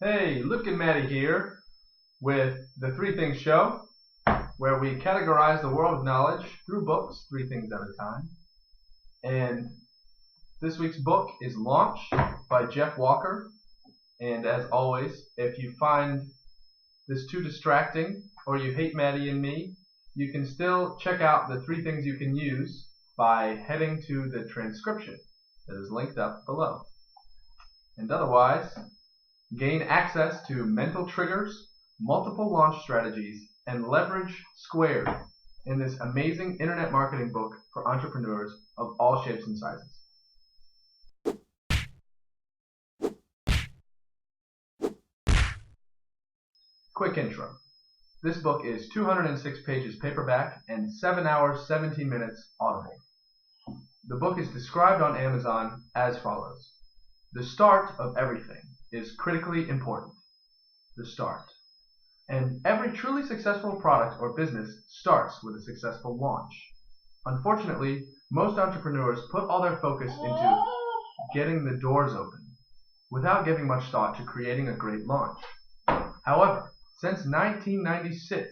Hey, Luke and Maddie here with the Three Things Show, where we categorize the world of knowledge through books, three things at a time. And this week's book is Launch by Jeff Walker. And as always, if you find this too distracting or you hate Maddie and me, you can still check out the three things you can use by heading to the transcription that is linked up below. And otherwise, gain access to mental triggers, multiple launch strategies, and leverage squared in this amazing internet marketing book for entrepreneurs of all shapes and sizes. Quick intro. This book is 206 pages paperback and 7 hours 17 minutes Audible. The book is described on Amazon as follows. The start of everything is critically important. The start. And every truly successful product or business starts with a successful launch. Unfortunately, most entrepreneurs put all their focus into getting the doors open without giving much thought to creating a great launch. However, since 1996,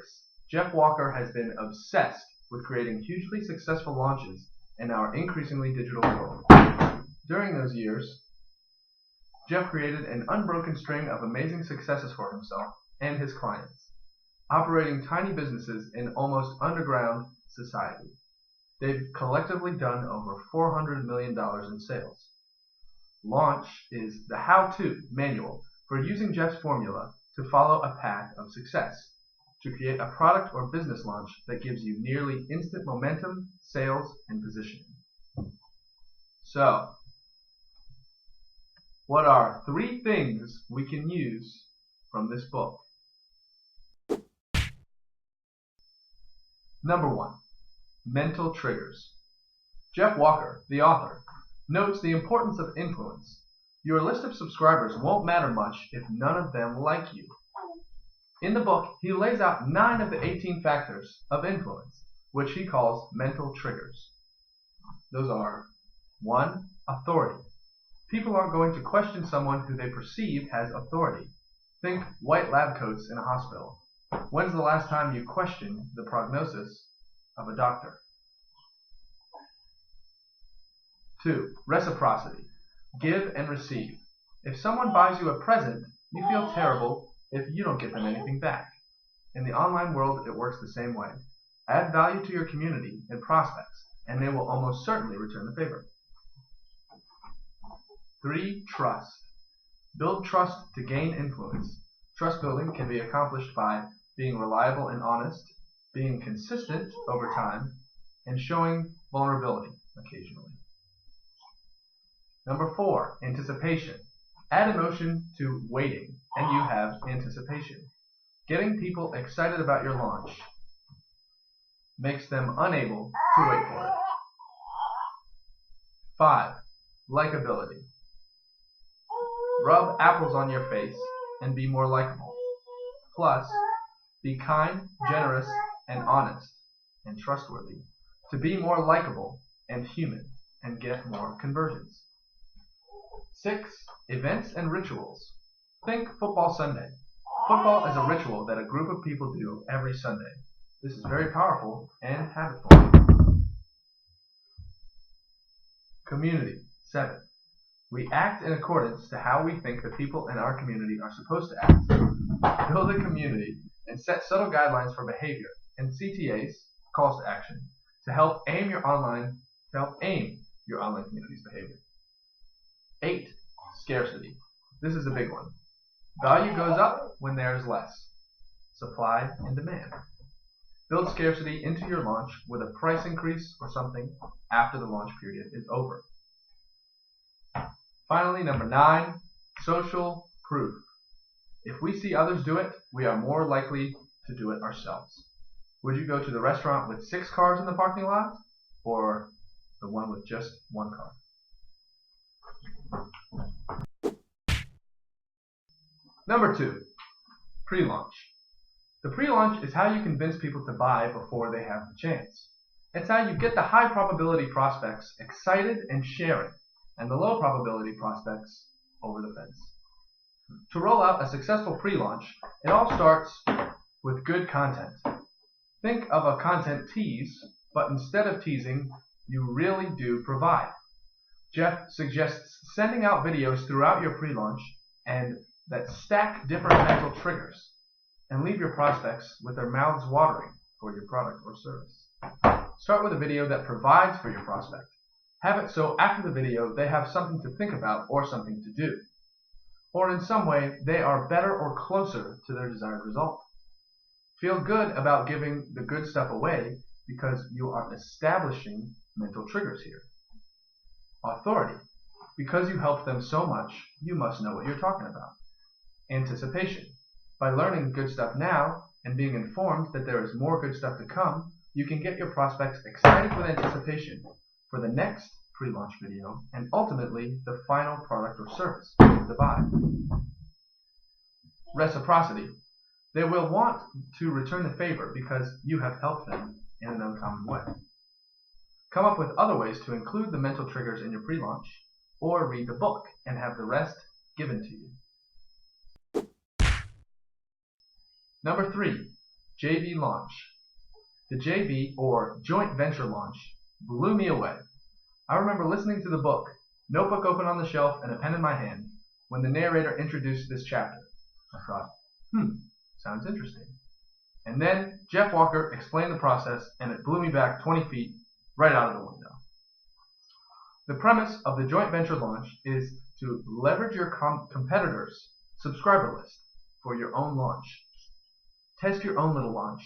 Jeff Walker has been obsessed with creating hugely successful launches in our increasingly digital world. During those years, Jeff created an unbroken string of amazing successes for himself and his clients, operating tiny businesses in almost underground society. They've collectively done over $400 million in sales. Launch is the how-to manual for using Jeff's formula to follow a path of success, to create a product or business launch that gives you nearly instant momentum, sales, and positioning. So, what are three things we can use from this book? Number 1. Mental triggers. Jeff Walker, the author, notes the importance of influence. Your list of subscribers won't matter much if none of them like you. In the book, he lays out 9 of the 18 factors of influence, which he calls mental triggers. Those are 1. Authority. People aren't going to question someone who they perceive has authority. Think white lab coats in a hospital. When's the last time you questioned the prognosis of a doctor? 2. Reciprocity. Give and receive. If someone buys you a present, you feel terrible if you don't get them anything back. In the online world, it works the same way. Add value to your community and prospects, and they will almost certainly return the favor. 3. Trust. Build trust to gain influence. Trust building can be accomplished by being reliable and honest, being consistent over time, and showing vulnerability occasionally. Number 4. Anticipation. Add emotion to waiting, and you have anticipation. Getting people excited about your launch makes them unable to wait for it. 5. Likability. Rub apples on your face and be more likable. Plus, be kind, generous, and honest, and trustworthy to be more likable and human and get more conversions. 6. Events and rituals. Think Football Sunday. Football is a ritual that a group of people do every Sunday. This is very powerful and habit-forming. Community. 7. We act in accordance to how we think the people in our community are supposed to act. Build a community and set subtle guidelines for behavior and CTAs, calls to action, to help aim your online community's behavior. 8. Scarcity. This is a big one. Value goes up when there is less. Supply and demand. Build scarcity into your launch with a price increase or something after the launch period is over. Finally, number 9, social proof. If we see others do it, we are more likely to do it ourselves. Would you go to the restaurant with 6 cars in the parking lot or the one with just 1 car? Number 2, pre-launch. The pre-launch is how you convince people to buy before they have the chance. It's how you get the high probability prospects excited and sharing, and the low probability prospects over the fence. To roll out a successful pre-launch, it all starts with good content. Think of a content tease, but instead of teasing, you really do provide. Jeff suggests sending out videos throughout your pre-launch and that stack different mental triggers and leave your prospects with their mouths watering for your product or service. Start with a video that provides for your prospect. Have it so after the video they have something to think about or something to do. Or in some way they are better or closer to their desired result. Feel good about giving the good stuff away because you are establishing mental triggers here. Authority. Because you helped them so much, you must know what you're talking about. Anticipation. By learning good stuff now and being informed that there is more good stuff to come, you can get your prospects excited with anticipation for the next pre-launch video and ultimately the final product or service to buy. Reciprocity. They will want to return the favor because you have helped them in an uncommon way. Come up with other ways to include the mental triggers in your pre-launch, or read the book and have the rest given to you. Number 3, JV launch. The JV, or joint venture launch, blew me away. I remember listening to the book, notebook open on the shelf and a pen in my hand, when the narrator introduced this chapter. I thought, sounds interesting. And then Jeff Walker explained the process and it blew me back 20 feet right out of the window. The premise of the joint venture launch is to leverage your competitors' subscriber list for your own launch. Test your own little launch,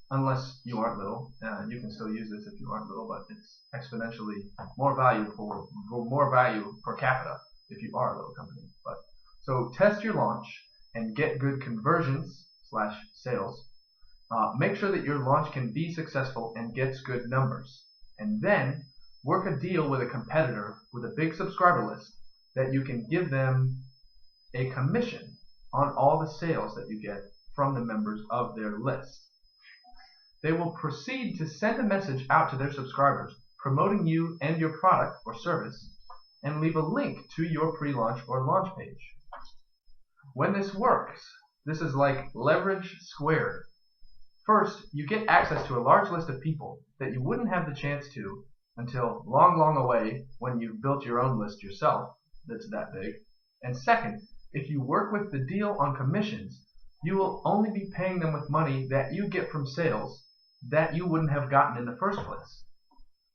unless you aren't little. You can still use this if you aren't little, but it's exponentially more value for more value per capita if you are a little company. So test your launch and get good conversions / sales. Make sure that your launch can be successful and gets good numbers. And then work a deal with a competitor with a big subscriber list that you can give them a commission on all the sales that you get from the members of their list. They will proceed to send a message out to their subscribers promoting you and your product or service and leave a link to your pre-launch or launch page. When this works, this is like leverage squared. First, you get access to a large list of people that you wouldn't have the chance to until long, long away when you've built your own list yourself that's that big. And second, if you work with the deal on commissions, you will only be paying them with money that you get from sales that you wouldn't have gotten in the first place.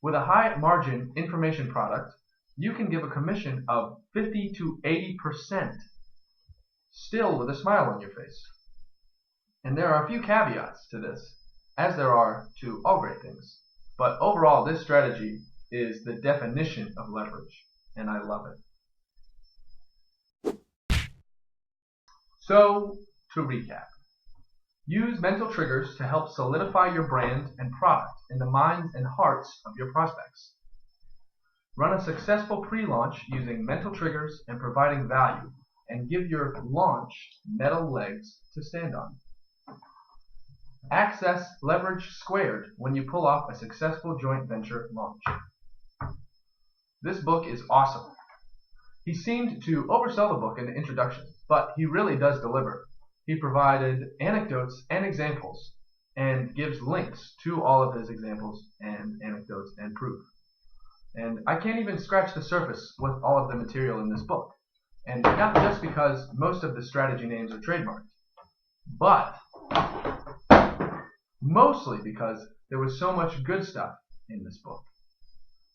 With a high margin information product, you can give a commission of 50 to 80%, still with a smile on your face. And there are a few caveats to this, as there are to all great things. But overall, this strategy is the definition of leverage, and I love it. So, to recap, use mental triggers to help solidify your brand and product in the minds and hearts of your prospects. Run a successful pre-launch using mental triggers and providing value, and give your launch metal legs to stand on. Access leverage squared when you pull off a successful joint venture launch. This book is awesome. He seemed to oversell the book in the introduction, but he really does deliver. He provided anecdotes and examples and gives links to all of his examples and anecdotes and proof. And I can't even scratch the surface with all of the material in this book. And not just because most of the strategy names are trademarked, but mostly because there was so much good stuff in this book.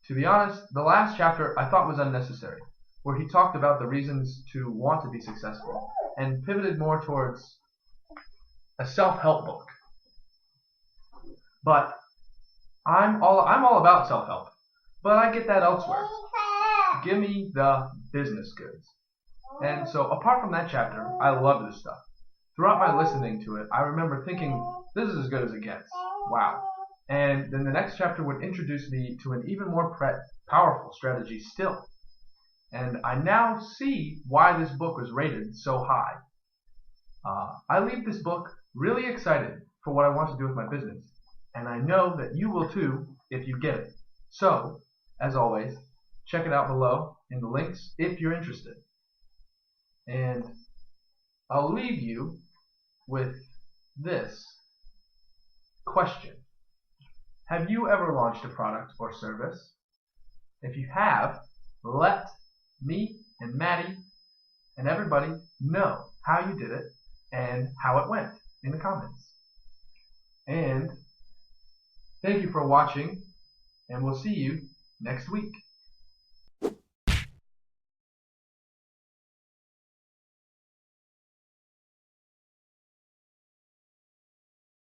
To be honest, the last chapter I thought was unnecessary, where he talked about the reasons to want to be successful and pivoted more towards a self-help book. But I'm all about self-help, but I get that elsewhere. Give me the business goods. And so apart from that chapter, I love this stuff. Throughout my listening to it, I remember thinking, this is as good as it gets. Wow. And then the next chapter would introduce me to an even more powerful strategy still. And I now see why this book was rated so high. I leave this book really excited for what I want to do with my business. And I know that you will too if you get it. So, as always, check it out below in the links if you're interested. And I'll leave you with this question. Have you ever launched a product or service? If you have, let me and Maddie and everybody know how you did it and how it went in the comments. And thank you for watching, and we'll see you next week.